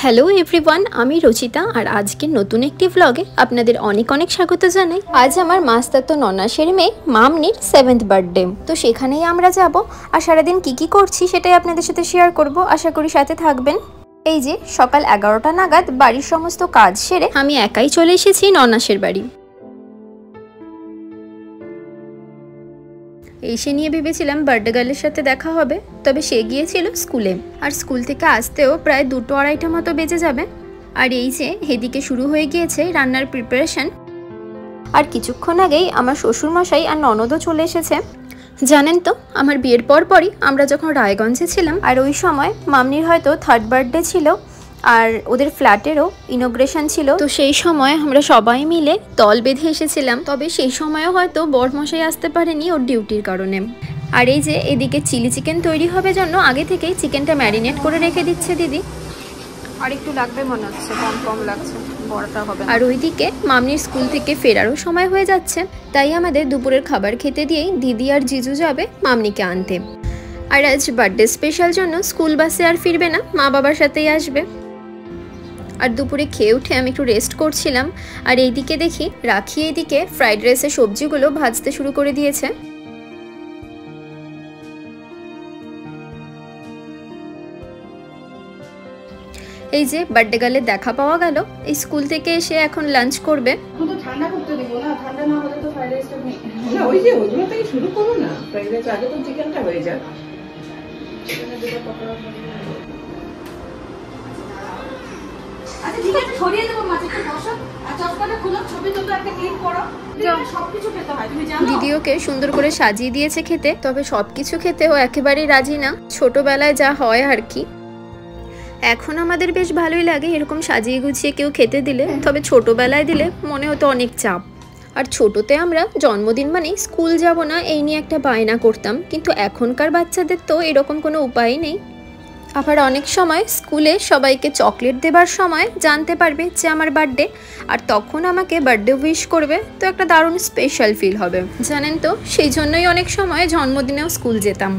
Hello everyone, আমি রচিতা আর আজকে নতুন একটি ব্লগে আপনাদের অনেক অনেক স্বাগত জানাই। আজ আমার মাস্তাতো ননাসের মেয়ে মামনির 7th বার্থডে, তো সেখানেই আমরা যাব আর সারাদিন কি করছি সেটাই আপনাদের সাথে শেয়ার করব। আশা করি সাথে থাকবেন। এই যে সকাল 11টা নাগাদ বাড়ির সমস্ত কাজ সেরে আমি একাই চলে এসেছি ননাসের বাড়ি। এসে নিয়ে ভেবেছিলাম বার্থডে গার্লের সাথে দেখা হবে, তবে সে গিয়েছিল স্কুলে, আর স্কুল থেকে আসতেও প্রায় 2-2:30টা মতো বেজে যাবে। আর এই যে এদিকে শুরু হয়ে গিয়েছে রান্নার প্রিপারেশন। আর কিছুক্ষণ আগেই আমার শ্বশুরমশাই আর ননদও চলে এসেছে। জানেন তো, আমার বিয়ের পরই আমরা যখন রায়গঞ্জে ছিলাম, আর ওই সময় মামনির হয়তো 3rd বার্থডে ছিল আর ওদের ফ্ল্যাটেরও ইনোগ্রেশন ছিল, তো সেই সময় আমরা সবাই মিলে দল বেঁধে এসেছিলাম। তবে সেই সময়ও হয়তো বরমশাই আসতে পারেনি ওর ডিউটির কারণে। আর এই যে এদিকে চিলি চিকেন তৈরি হবে জন্য আগে থেকেই চিকেনটা ম্যারিনেট করে রেখে দিচ্ছে দিদি। আর একটু লাগবে মনে হচ্ছে, কম লাগছে, বড়টা হবে। আর ওইদিকে মামনির স্কুল থেকে ফেরারও সময় হয়ে যাচ্ছে, তাই আমাদের দুপুরের খাবার খেতে দিয়েই দিদি আর জিজু যাবে মামনিকে আনতে। আর আজ বার্থডে স্পেশাল জন্য স্কুল বাসে আর ফিরবে না, মা বাবার সাথেই আসবে। আর দুপুরে খেয়ে উঠে আমি একটু রেস্ট করছিলাম, আর এইদিকে দেখি রাখি এইদিকে ফ্রাইড রাইসের সবজিগুলো ভাজতে শুরু করে দিয়েছে। এই যে বার্থডে গার্লের দেখা পাওয়া গেল। এই স্কুল থেকে এসে এখন লাঞ্চ করবে। ঠান্ডা করতে দেবো না, ঠান্ডা না হলে তো ফ্রাইড রাইসটা না, ওই যে ওইগুলো থেকে শুরু করো না। ফ্রাইড রাইস আগে তো চিকেনটা হয়ে যাক। আচ্ছা ঠিক আছে, ছড়িয়ে দেবো মাছটা, বসো আর চশমাটা খুলো, ছবি তুলতে একটা ক্লিক করো। সবকিছু খেতে হয়, তুমি জানো। দিদি ওকে সুন্দর করে সাজিয়ে দিয়েছে খেতে, তবে সবকিছু খেতে ও একেবারেই রাজি না। ছোটবেলায় যা হয় আর কি। এখন আমাদের বেশ ভালোই লাগে এরকম সাজিয়ে গুছিয়ে কেউ খেতে দিলে, তবে ছোটবেলায় দিলে মনে হতো অনেক চাপ। আর ছোটতে আমরা জন্মদিন মানে স্কুল যাব না এই নিয়ে একটা বায়না করতাম, কিন্তু এখনকার বাচ্চাদের তো এরকম কোনো উপায় নেই। আবার অনেক সময় স্কুলে সবাইকে চকলেট দেবার সময় জানতে পারবে যে আমার বার্থডে, আর তখন আমাকে বার্থডে উইশ করবে, তো একটা দারুণ স্পেশাল ফিল হবে জানেন তো। সেই জন্যই অনেক সময় জন্মদিনেও স্কুল যেতাম।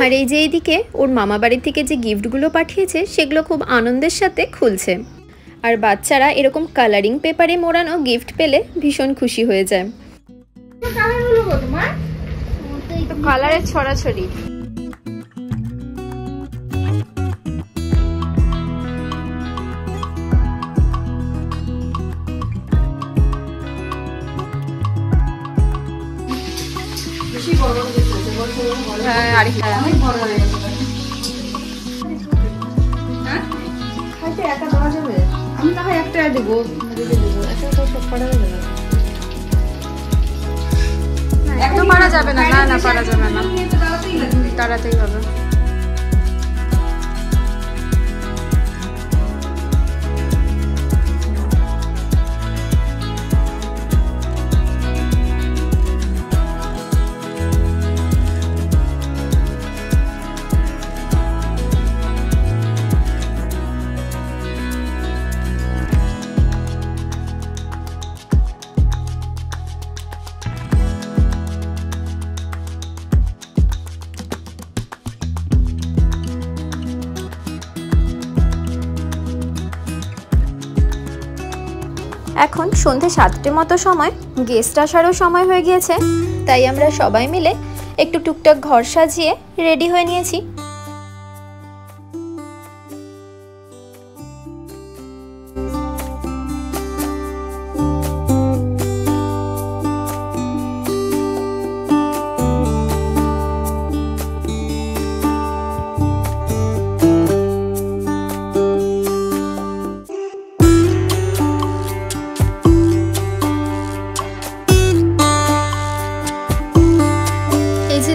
আর এই যে এইদিকে ওর মামা বাড়ি থেকে যে গিফটগুলো পাঠিয়েছে সেগুলো খুব আনন্দের সাথে খুলছে। আর বাচ্চারা এরকম কালারিং পেপারে মোড়ানো গিফট পেলে ভীষণ খুশি হয়ে যায়। কালারের ছড়াছড়ি। হ্যাঁ আরেকটা অনেক বড় হয়ে গেছে। হ্যাঁ খাইতে একা দেওয়া যাবে? আমি না হয় একটা দেবো, একটা তো সব পারা যাবে না। একটা পারা যাবে না, না পারা যাবে না, তাড়াতাড়ি হবে। এখন সন্ধে 7টে মতো সময়, গেস্ট আসারও সময় হয়ে গিয়েছে, তাই আমরা সবাই মিলে একটু টুকটাক ঘর সাজিয়ে রেডি হয়ে নিয়েছি।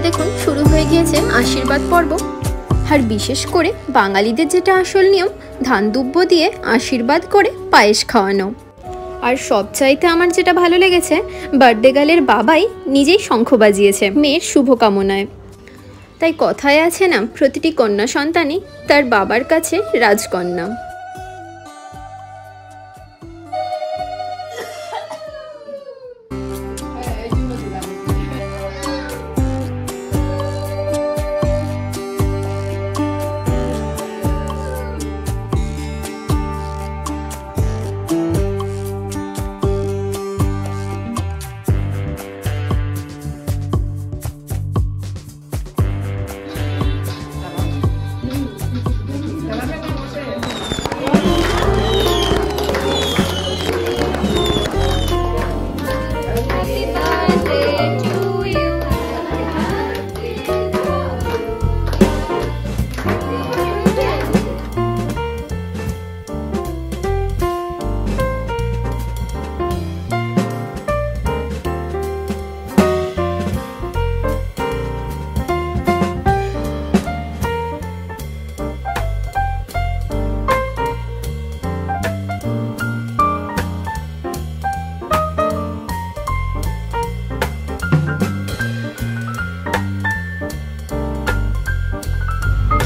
দেখুন শুরু হয়ে গিয়েছে আশীর্বাদ পর্ব। আর বিশেষ করে বাঙালিদের যেটা আসল নিয়ম, ধান দুব্য দিয়ে আশীর্বাদ করে পায়েস খাওয়ানো। আর সবচাইতে আমার যেটা ভালো লেগেছে, বার্থডে গার্লের বাবাই নিজেই শঙ্খ বাজিয়েছে মেয়ের শুভকামনায়। তাই কথায় আছে না, প্রতিটি কন্যা সন্তানই তার বাবার কাছে রাজকন্যা।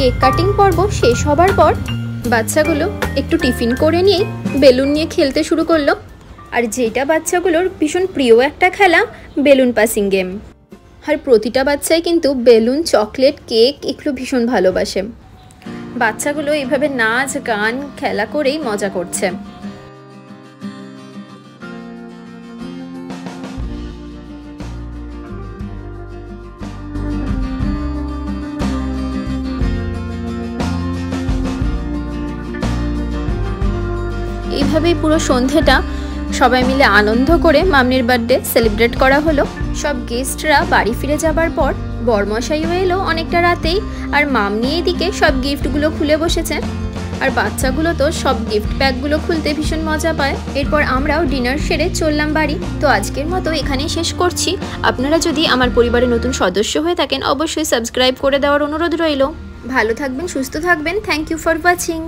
কেক কাটিং পর্ব শেষ হবার পর বাচ্চাগুলো একটু টিফিন করে নিয়েই বেলুন নিয়ে খেলতে শুরু করলো। আর যেটা বাচ্চাগুলোর ভীষণ প্রিয় একটা খেলা, বেলুন পাসিং গেম। আর প্রতিটা বাচ্চাই কিন্তু বেলুন, চকলেট, কেক এগুলো ভীষণ ভালোবাসে। বাচ্চাগুলো এইভাবে নাচ, গান, খেলা করেই মজা করছে। এইভাবেই পুরো সন্ধেটা সবাই মিলে আনন্দ করে মামনির বার্থডে সেলিব্রেট করা হলো। সব গেস্টরা বাড়ি ফিরে যাবার পর বরমশাইও এলো অনেকটা রাতেই, আর মামনি এইদিকে সব গিফটগুলো খুলে বসেছে। আর বাচ্চাগুলো তো সব গিফট প্যাকগুলো খুলতে ভীষণ মজা পায়। এরপর আমরাও ডিনার সেরে চললাম বাড়ি। তো আজকের মতো এখানেই শেষ করছি। আপনারা যদি আমার পরিবারের নতুন সদস্য হয়ে থাকেন অবশ্যই সাবস্ক্রাইব করে দেওয়ার অনুরোধ রইল। ভালো থাকবেন, সুস্থ থাকবেন। Thank you for watching.